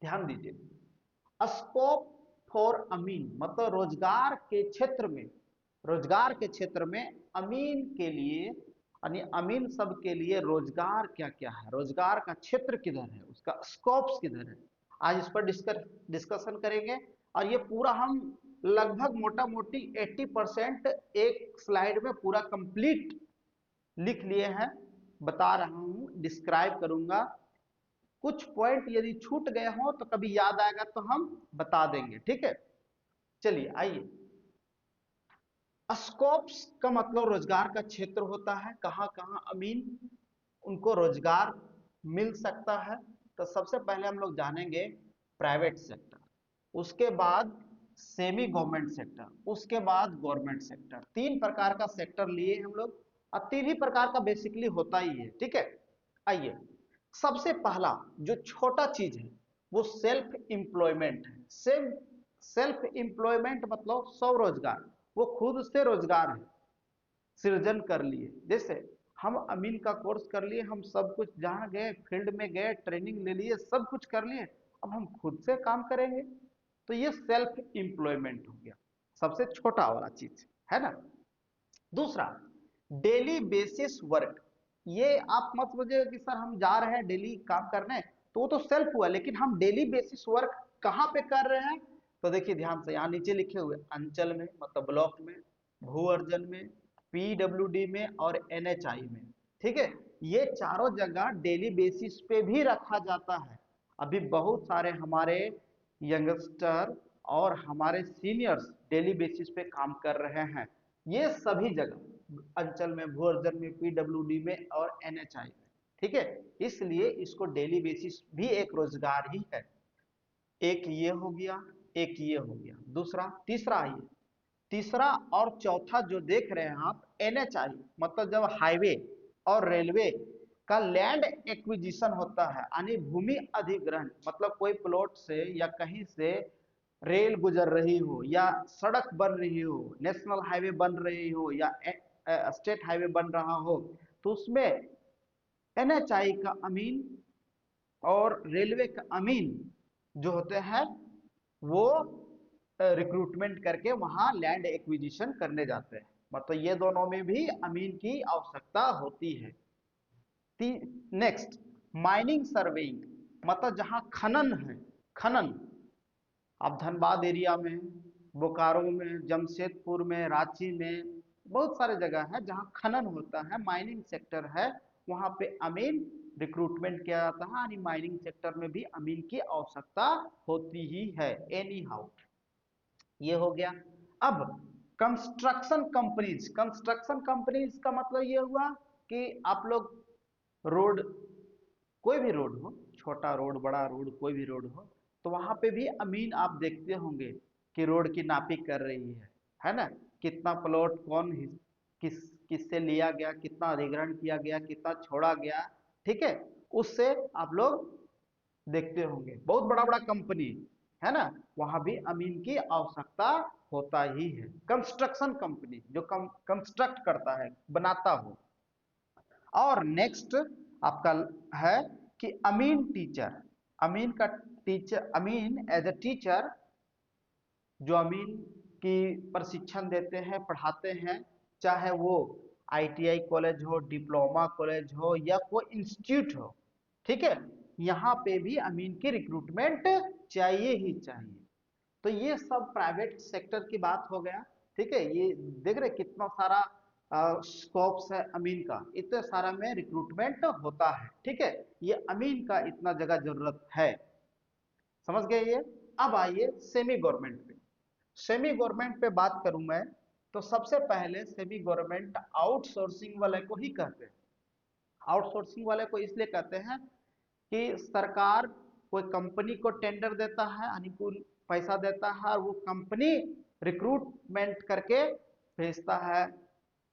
ध्यान दीजिए, scope for अमीन मतलब रोजगार के क्षेत्र में अमीन के लिए यानी अमीन सब के लिए रोजगार क्या क्या है, रोजगार का क्षेत्र किधर है, उसका स्कोप्स किधर है, आज इस पर डिस्कशन करेंगे। और ये पूरा हम लगभग मोटा मोटी 80% एक स्लाइड में पूरा कंप्लीट लिख लिए हैं, बता रहा हूं, डिस्क्राइब करूंगा। कुछ पॉइंट यदि छूट गए हो तो कभी याद आएगा तो हम बता देंगे, ठीक है। चलिए आइए, स्कोप्स का मतलब रोजगार का क्षेत्र होता है, कहां कहां अमीन उनको रोजगार मिल सकता है। तो सबसे पहले हम लोग जानेंगे प्राइवेट सेक्टर, उसके बाद सेमी गवर्नमेंट सेक्टर, उसके बाद गवर्नमेंट सेक्टर। तीन प्रकार का सेक्टर लिए हम लोग, और तीन ही प्रकार का बेसिकली होता ही है, ठीक है। आइए, सबसे पहला जो छोटा चीज है वो सेल्फ एम्प्लॉयमेंट है। सेल्फ एम्प्लॉयमेंट मतलब स्वरोजगार, वो खुद से रोजगार है सृजन कर लिए। जैसे हम अमीन का कोर्स कर लिए, हम सब कुछ जहां गए फील्ड में गए, ट्रेनिंग ले लिए, सब कुछ कर लिए, अब हम खुद से काम करेंगे, तो ये सेल्फ एम्प्लॉयमेंट हो गया, सबसे छोटा वाला चीज है ना। दूसरा, डेली बेसिस वर्क। ये आप मत समझिए कि सर हम जा रहे हैं डेली काम करने, तो वो तो सेल्फ हुआ, लेकिन हम डेली बेसिस वर्क कहाँ पे कर रहे हैं, तो देखिए ध्यान से, यहाँ नीचे लिखे हुए अंचल में मतलब ब्लॉक में, भू अर्जन में, पीडब्ल्यूडी में और एनएचआई में, ठीक है। ये चारों जगह डेली बेसिस पे भी रखा जाता है। अभी बहुत सारे हमारे यंगस्टर और हमारे सीनियर्स डेली बेसिस पे काम कर रहे हैं, ये सभी जगह अंचल में, भू अर्जन में, पीडब्ल्यूडी में और एनएचआई में, ठीक है। इसलिए इसको डेली बेसिस भी एक रोजगार ही है। एक ये हो गया, एक ये हो गया, दूसरा, तीसरा ये, तीसरा और चौथा जो देख रहे हैं आप, एनएचआई मतलब जब हाईवे और रेलवे का लैंड एक्विजिशन होता है, यानी भूमि अधिग्रहण, मतलब कोई प्लॉट से या कहीं से रेल गुजर रही हो या सड़क बन रही हो, नेशनल हाईवे बन रही हो या स्टेट हाईवे बन रहा हो, तो उसमें एनएचआई का अमीन और रेलवे का अमीन जो होते हैं वो रिक्रूटमेट करके वहां लैंड एक्विजिशन करने जाते हैं, मतलब ये दोनों में भी अमीन की आवश्यकता होती है। नेक्स्ट, माइनिंग सर्वेइंग मतलब जहां खनन है, खनन, आप धनबाद एरिया में, बोकारो में, जमशेदपुर में, रांची में, बहुत सारे जगह है जहां खनन होता है, माइनिंग सेक्टर है, वहां पे अमीन रिक्रूटमेंट किया जाता है, यानी माइनिंग सेक्टर में भी अमीन की आवश्यकता होती ही है एनी हाउ। ये हो गया। अब कंस्ट्रक्शन कंपनीज का मतलब ये हुआ कि आप लोग रोड, कोई भी रोड हो, छोटा रोड बड़ा रोड कोई भी रोड हो, तो वहां पे भी अमीन आप देखते होंगे कि रोड की नापी कर रही है ना, कितना प्लॉट कौन किस किससे लिया गया, कितना अधिग्रहण किया गया, कितना छोड़ा गया, ठीक है, उससे आप लोग देखते होंगे। बहुत बड़ा बड़ा कंपनी है ना, वहां भी अमीन की आवश्यकता होता ही है। कंस्ट्रक्शन कंपनी जो कंस्ट्रक्ट करता है, बनाता हो। और नेक्स्ट आपका है कि अमीन टीचर, अमीन का teacher, Amin as a teacher जो अमीन की प्रशिक्षण देते हैं, पढ़ाते हैं, चाहे वो आईटीआई कॉलेज हो, डिप्लोमा कॉलेज हो या कोई इंस्टीट्यूट हो, ठीक है, यहाँ पे भी अमीन की रिक्रूटमेंट चाहिए ही चाहिए। तो ये सब प्राइवेट सेक्टर की बात हो गया, ठीक है। ये देख रहे कितना सारा स्कोप्स है अमीन का, इतने सारा में रिक्रूटमेंट होता है, ठीक है। ये अमीन का इतना जगह जरूरत है, समझ गए ये। अब आइए सेमी गवर्नमेंट पे, सेमी गवर्नमेंट पे बात करूं मैं, तो सबसे पहले सेमी गवर्नमेंट आउटसोर्सिंग वाले को ही कहते हैं। आउटसोर्सिंग वाले को इसलिए कहते हैं कि सरकार कोई कंपनी को टेंडर देता है, यानी कुल पैसा देता है, और वो कंपनी रिक्रूटमेंट करके भेजता है,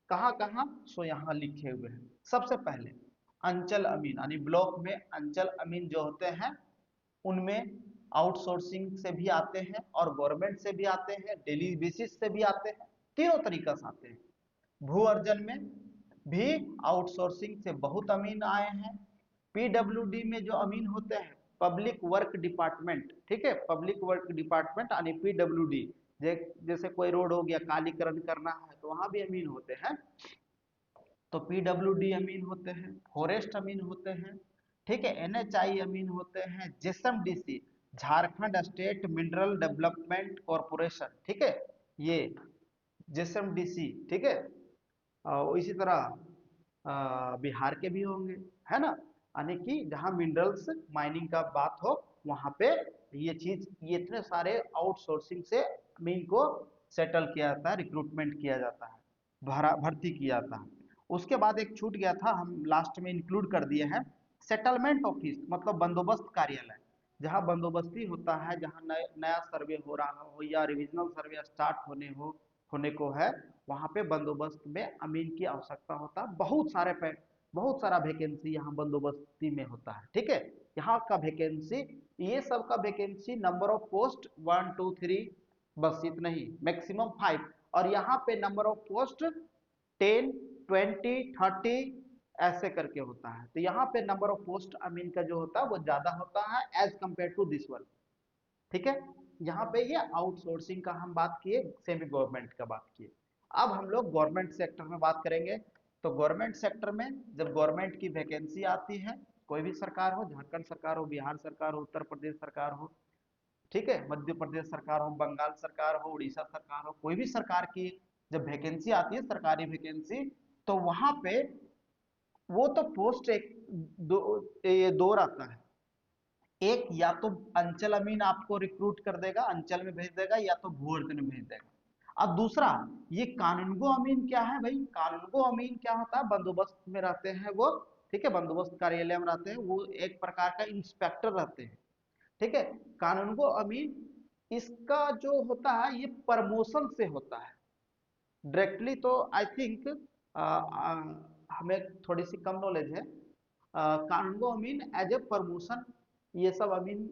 कहाँ कहाँ, सो यहाँ लिखे हुए हैं। सबसे पहले अंचल अमीन, यानी ब्लॉक में अंचल अमीन जो होते हैं, उनमें आउटसोर्सिंग से भी आते हैं और गवर्नमेंट से भी आते हैं, डेली बेसिस से भी आते हैं, तीनों तरीका से आते हैं। भू अर्जन में भी आउटसोर्सिंग से बहुत अमीन आए हैं। पीडब्ल्यूडी में जो अमीन होते हैं पब्लिक वर्क डिपार्टमेंट, ठीक है, पब्लिक वर्क डिपार्टमेंट यानी PWD, जैसे कोई रोड हो गया कालीकरण करना है तो वहां भी अमीन होते हैं, तो PWD अमीन होते हैं, फॉरेस्ट अमीन होते हैं, ठीक है, NHI अमीन होते हैं, JSMDC Jharkhand state mineral development corporation, ठीक है, ये JSMDC, ठीक है। और इसी तरह बिहार के भी होंगे, है ना, यानी कि जहाँ मिनरल्स माइनिंग का बात हो वहां पे ये चीज, ये इतने सारे आउटसोर्सिंग से अमीन को सेटल किया जाता है, रिक्रूटमेंट किया जाता है, भर्ती किया जाता है। उसके बाद एक छूट गया था, हम लास्ट में इंक्लूड कर दिए हैं, सेटलमेंट ऑफिस मतलब बंदोबस्त कार्यालय, जहाँ बंदोबस्ती होता है, जहाँ नया सर्वे हो रहा हो या रिविजनल सर्वे स्टार्ट होने को है, वहां पे बंदोबस्त में अमीन की आवश्यकता होता है। बहुत सारा वैकेंसी यहाँ बंदोबस्ती में होता है, ठीक है। यहाँ का वैकेंसी, ये सब का वैकेंसी नंबर ऑफ पोस्ट 1 2 3 बस इतना ही, मैक्सिमम 5, और यहाँ पे नंबर ऑफ पोस्ट 10 20 30 ऐसे करके होता है। तो यहाँ पे नंबर ऑफ पोस्ट अमीन का जो होता है वो ज्यादा होता है as compare to this one, ठीक है। यहाँ पे ये आउटसोर्सिंग का हम बात किए, सेमी गवर्नमेंट का बात किए। अब हम लोग गवर्नमेंट सेक्टर में बात करेंगे। तो गवर्नमेंट सेक्टर में जब गवर्नमेंट की वैकेंसी आती है, कोई भी सरकार हो, झारखंड सरकार हो, बिहार सरकार हो, उत्तर प्रदेश सरकार हो, ठीक है, मध्य प्रदेश सरकार हो, बंगाल सरकार हो, उड़ीसा सरकार हो, कोई भी सरकार की जब वैकेंसी आती है, सरकारी वैकेंसी, तो वहां पे वो तो पोस्ट एक दो, ये दो रहता है, एक या तो अंचल अमीन आपको रिक्रूट कर देगा, अंचल में भेज देगा, या तो भू-अर्जन में भेज देगा। अब दूसरा, ये कानूनगो अमीन क्या है भाई, कानूनगो अमीन क्या होता है, बंदोबस्त में रहते हैं वो, ठीक है, बंदोबस्त कार्यालय में रहते हैं वो, एक प्रकार का इंस्पेक्टर रहते हैं, ठीक है। कानूनगो अमीन, इसका जो होता है ये प्रमोशन से होता है डायरेक्टली, तो आई थिंक हमें थोड़ी सी कम नॉलेज है। कानूनगो अमीन एज ए प्रमोशन, ये सब अमीन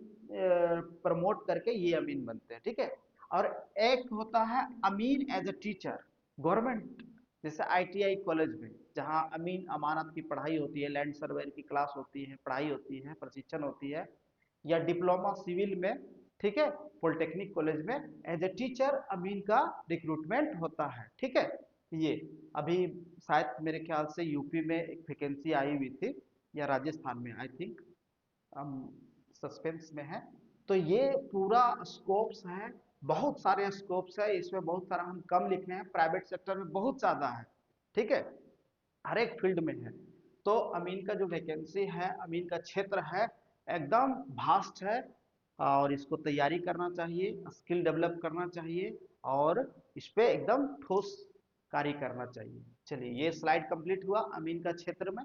प्रमोट करके ये अमीन बनते हैं, ठीक है। और एक होता है अमीन एज ए टीचर, गवर्नमेंट, जैसे ITI कॉलेज में जहाँ अमीन अमानत की पढ़ाई होती है, लैंड सर्वेयर की क्लास होती है, पढ़ाई होती है, प्रशिक्षण होती है, या डिप्लोमा सिविल में, ठीक है, पॉलिटेक्निक कॉलेज में एज ए टीचर अमीन का रिक्रूटमेंट होता है, ठीक है। ये अभी शायद मेरे ख्याल से यूपी में एक वैकेंसी आई हुई थी, या राजस्थान में, आई थिंक सस्पेंस में है। तो ये पूरा स्कोप्स है, बहुत सारे स्कोप्स है इसमें, बहुत सारा हम कम लिखे हैं, प्राइवेट सेक्टर में बहुत ज्यादा है, ठीक है, हर एक फील्ड में है। तो अमीन का जो वैकेंसी है, अमीन का क्षेत्र है, एकदम भास्ट है, और इसको तैयारी करना चाहिए, स्किल डेवलप करना चाहिए, और इस पे एकदम ठोस कार्य करना चाहिए। चलिए, ये स्लाइड कंप्लीट हुआ अमीन का क्षेत्र में।